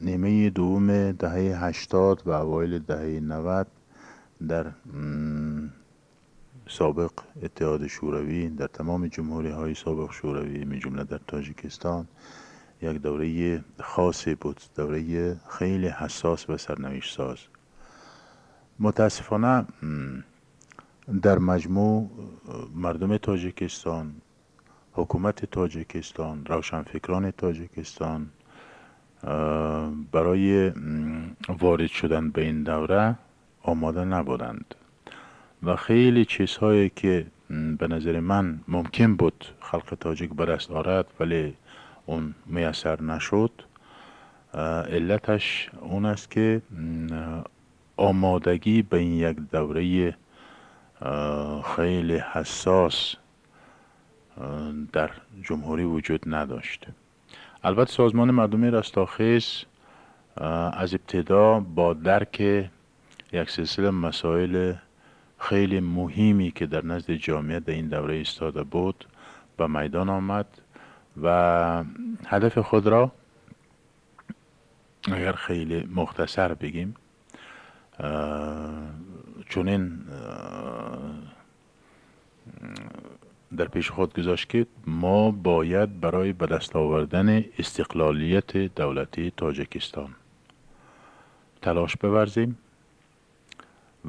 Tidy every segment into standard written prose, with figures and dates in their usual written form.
نیمه دوم دهه 80 و اوایل دهه 90 در سابق اتحاد شوروی، در تمام جمهوری های سابق شوروی می جمله در تاجیکستان، یک دوره خاصی بود، دوره خیلی حساس و سرنوشت ساز. متاسفانه در مجموع مردم تاجیکستان، حکومت تاجیکستان، روشنفکران تاجیکستان برای وارد شدن به این دوره آماده نبودند و خیلی چیزهایی که به نظر من ممکن بود خلق تاجیک به دست آورد ولی اون میسر نشد، علتش اون است که آمادگی به این یک دوره خیلی حساس در جمهوری وجود نداشت. البته سازمان مردمی رستاخیز از ابتدا با درک یک سلسله مسائل خیلی مهمی که در نزد جامعه در این دوره ایستاده بود به میدان آمد و هدف خود را اگر خیلی مختصر بگیم چونین در پیش خود گذاشت که ما باید برای به دست آوردن استقلالیت دولتی تاجیکستان تلاش بورزیم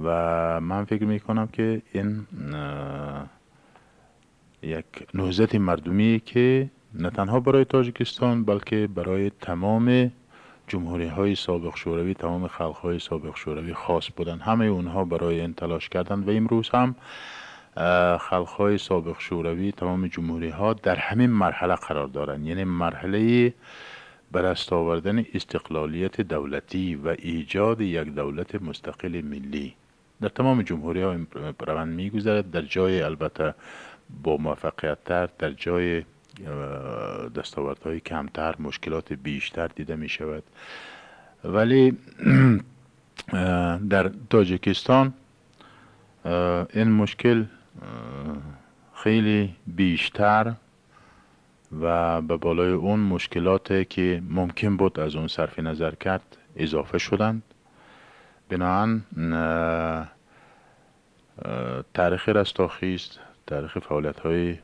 و من فکر می کنم که این یک نهضت مردمی که نه تنها برای تاجیکستان بلکه برای تمام جمهوری های سابق شوروی، تمام خلق های سابق شوروی خاص بودن. همه اونها برای این تلاش کردند و امروز هم خلق های سابق شوروی، تمام جمهوری ها در همین مرحله قرار دارند، یعنی مرحله به دست آوردن استقلالیت دولتی و ایجاد یک دولت مستقل ملی. در تمام جمهوری ها روند میگذرد، در جای البته با موفقیت تر، در جای دستاوردهای کمتر، مشکلات بیشتر دیده می شود، ولی در تاجیکستان این مشکل خیلی بیشتر و به بالای اون مشکلاتی که ممکن بود از اون صرف نظر کرد اضافه شدند. بنابراین تاریخ رستاخیز، تاریخ فعالیت های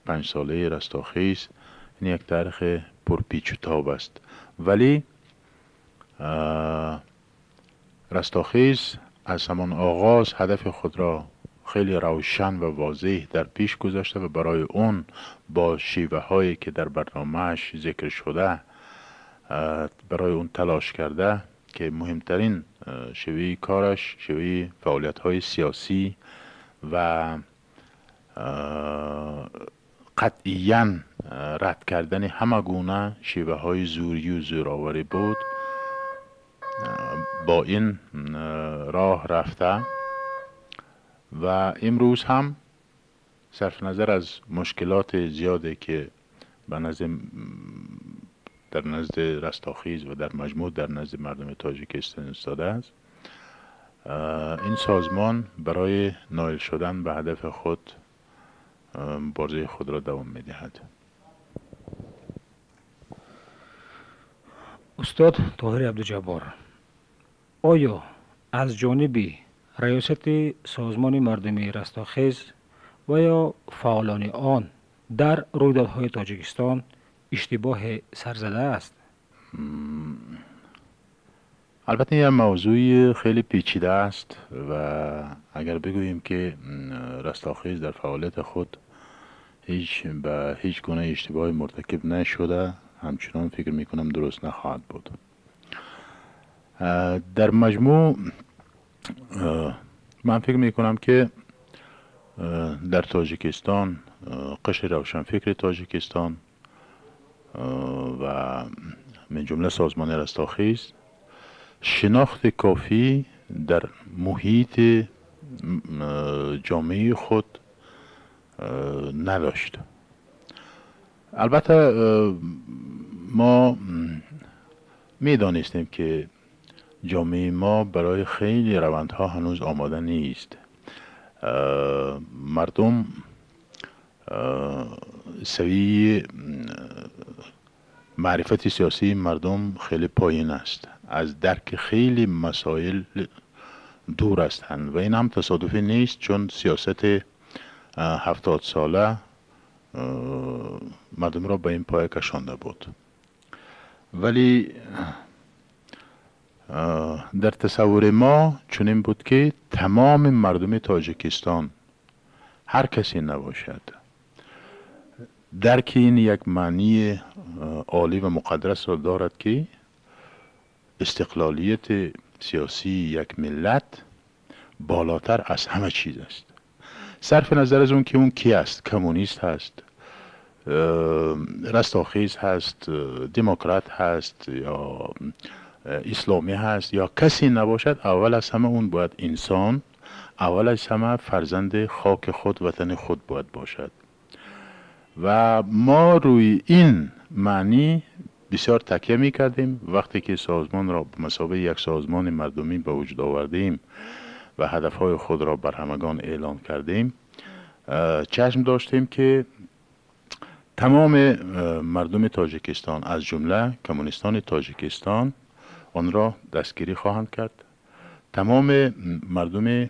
5 ساله رستاخیز این یک تاریخ پرپیچ و تاب است، ولی رستاخیز از همان آغاز هدف خود را خیلی روشن و واضح در پیش گذاشته و برای اون با شیوه هایی که در برنامهش ذکر شده برای اون تلاش کرده که مهمترین شیوه کارش شیوه فعالیت های سیاسی و قطعیاً رد کردن همه گونه شیوه های زوری و زورآوری بود. با این راه رفته و امروز هم صرف نظر از مشکلات زیادی که در نزد رستاخیز و در مجموع در نزد مردم تاجیکستان ایستاده است، این سازمان برای نائل شدن به هدف خود مبارزه خود را دوام می‌دهد. استاد طاهر عبدالجبار، آیا از جانب ریاست سازمان مردمی رستاخیز و یا فعالان آن در رویدادهای تاجیکستان اشتباه سرزده است؟ البته این موضوع خیلی پیچیده است و اگر بگوییم که رستاخیز در فعالیت خود هیچ گونه اشتباهی مرتکب نشده، همچنان فکر میکنم درست نخواهد بود. در مجموع من فکر میکنم که در تاجیکستان قشر روشنفکر تاجیکستان و من جمله سازمان رستاخیز شناخت کافی در محیط جامعه خود نداشت. البته ما میدانستیم که جامعه ما برای خیلی روندها هنوز آماده نیست. مردم سوی معرفت سیاسی مردم خیلی پایین است، از درک خیلی مسائل دور هستند و این هم تصادفی نیست، چون سیاست 70 ساله مردم را به این پایه کشانده بود. ولی در تصور ما چنین بود که تمام مردم تاجیکستان، هر کسی نباشد، درک این یک معنی عالی و مقدس را دارد که استقلالیت سیاسی یک ملت بالاتر از همه چیز است. صرف نظر از اون که اون کی است، کمونیست هست، رستاخیز هست، دموکرات هست یا اسلامی هست یا کسی نباشد، اول از همه اون باید انسان، اول از همه فرزند خاک خود، وطن خود باید باشد. و ما روی این معنی بسیار تکیه می کردیم. وقتی که سازمان را به مثابه یک سازمان مردمی به وجود آوردیم و هدفهای خود را بر همگان اعلام کردیم، چشم داشتیم که تمام مردم تاجیکستان از جمله کمونیستان تاجیکستان آن را دستگیری خواهند کرد. تمام مردم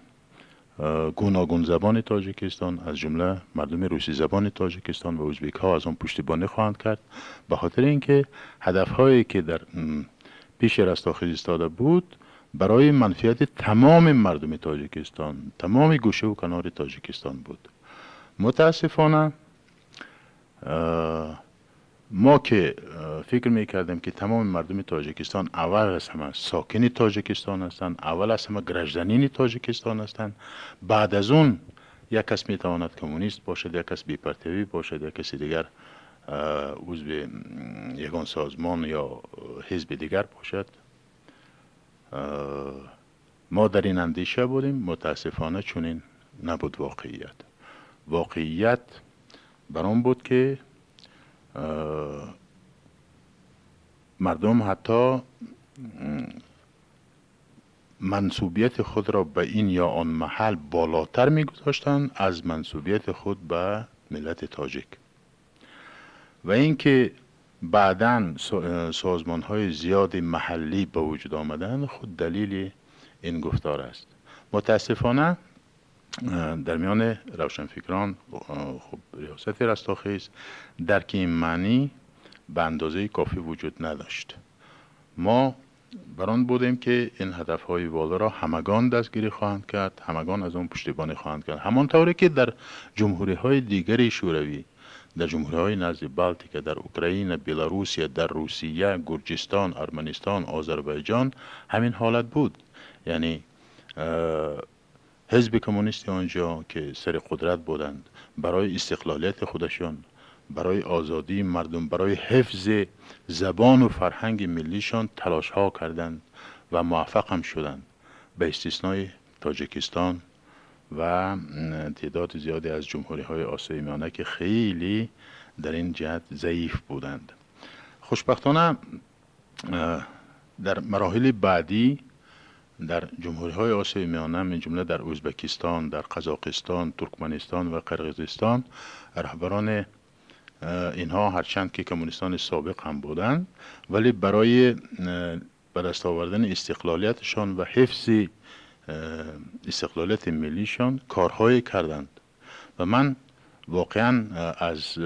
گوناگون زبان تاجیکستان از جمله مردم روسی زبان تاجیکستان و ازبک ها از آن پشتیبانی خواهند کرد، به خاطر اینکه هدفهایی که در پیش رستاخیز ایستاده بود برای منفعت تمام مردم تاجیکستان، تمام گوشه و کنار تاجیکستان بود. متاسفانه ما که فکر میکردیم که تمام مردم تاجیکستان اول از همه ساکن تاجیکستان هستند، اول از همه گرجدنین تاجیکستان هستند، بعد از اون یک کس میتواند کمونیست باشد، یک کس بی‌پرتوی باشد، یک کسی دیگر عضو یگان سازمان یا حزب دیگر باشد. ما در این اندیشه بودیم. متاسفانه چنین نبود. واقعیت برام بود که مردم حتی منسوبیت خود را به این یا آن محل بالاتر می گذاشتند از منسوبیت خود به ملت تاجیک. و اینکه بعداً سازمان های زیاد محلی به وجود آمدن خود دلیل این گفتار است. متاسفانه در میان روشنفکران خب ریاست رستاخیز درک این معنی به اندازه کافی وجود نداشت. ما بران بودیم که این هدفهای والا را همگان دستگیری خواهند کرد، همگان از آن پشتیبانی خواهند کرد، همانطوری که در جمهوری های دیگری شوروی، در جمهوری های نزد بالتیک، در اوکراین، بلاروسیه، در روسیه، گرجستان، ارمنستان، آذربایجان همین حالت بود. یعنی حزب کمونیستی آنجا که سر قدرت بودند برای استقلالیت خودشان، برای آزادی مردم، برای حفظ زبان و فرهنگ ملیشان تلاش ها کردند و موفق هم شدند، به استثنای تاجیکستان و تعداد زیادی از جمهوری های آسیای میانه که خیلی در این جهت ضعیف بودند. خوشبختانه در مراحل بعدی در جمهوری های آسیای میانه من جمله در ازبکستان، در قزاقستان، ترکمنستان و قرقیزستان رهبران اینها هرچند که کمونیستان سابق هم بودند ولی برای به دست آوردن استقلالیتشان و حفظ استقلالیت ملیشان کارهای کردند. و من واقعا از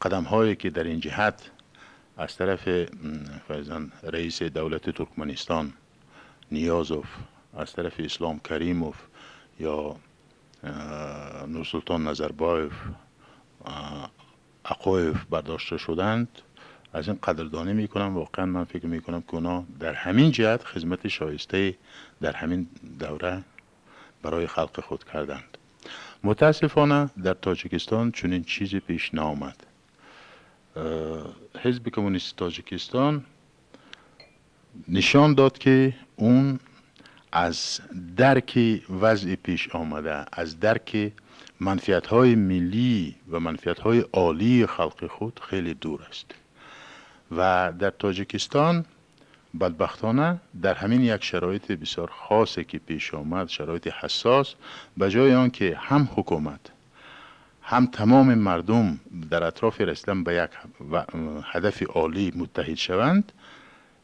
قدم هایی که در این جهت از طرف فرزند رئیس دولت ترکمنستان نیازوف، از طرف اسلام کریموف یا نورسلطان نظربایف، اقایف برداشته شدند، از این قدردانی میکنم. واقعا من فکر میکنم که اونا در همین جهت خدمت شایسته در همین دوره برای خلق خود کردند. متاسفانه در تاجیکستان چنین چیزی پیش نآمد. حزب کمونیست تاجیکستان نشان داد که اون از درک وضع پیش آمده، از درک منفعت‌های ملی و منفعت‌های عالی خلق خود خیلی دور است. و در تاجیکستان بدبختانه در همین یک شرایط بسیار خاصی که پیش آمد، شرایط حساس، به جای آن که هم حکومت هم تمام مردم در اطراف رسیدن به یک هدف عالی متحد شوند،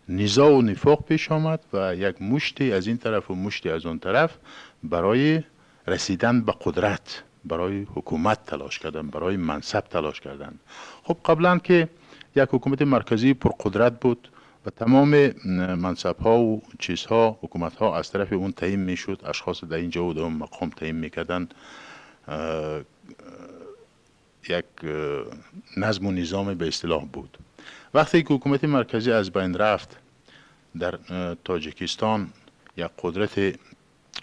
نزاع و نفاق پیش آمد و یک مشتی از این طرف و مشتی از اون طرف برای رسیدن به قدرت، برای حکومت تلاش کردن، برای منصب تلاش کردن. خب قبلا که یک حکومت مرکزی پر قدرت بود و تمام منصب ها و چیزها، حکومت ها از طرف اون تعیین میشد، اشخاص در اینجا و در اون مقام تعیین میکردن، یک نظم و نظام به اصطلاح بود. وقتی که حکومت مرکزی از بین رفت، در تاجیکستان یک قدرت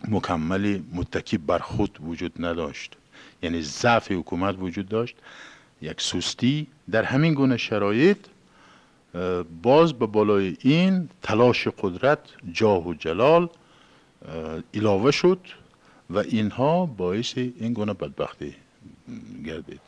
مکملی متکی بر خود وجود نداشت، یعنی ضعف حکومت وجود داشت، یک سستی. در همین گونه شرایط باز به بالای این تلاش قدرت، جاه و جلال علاوه شد و اینها باعث این گونه بدبختی گردید.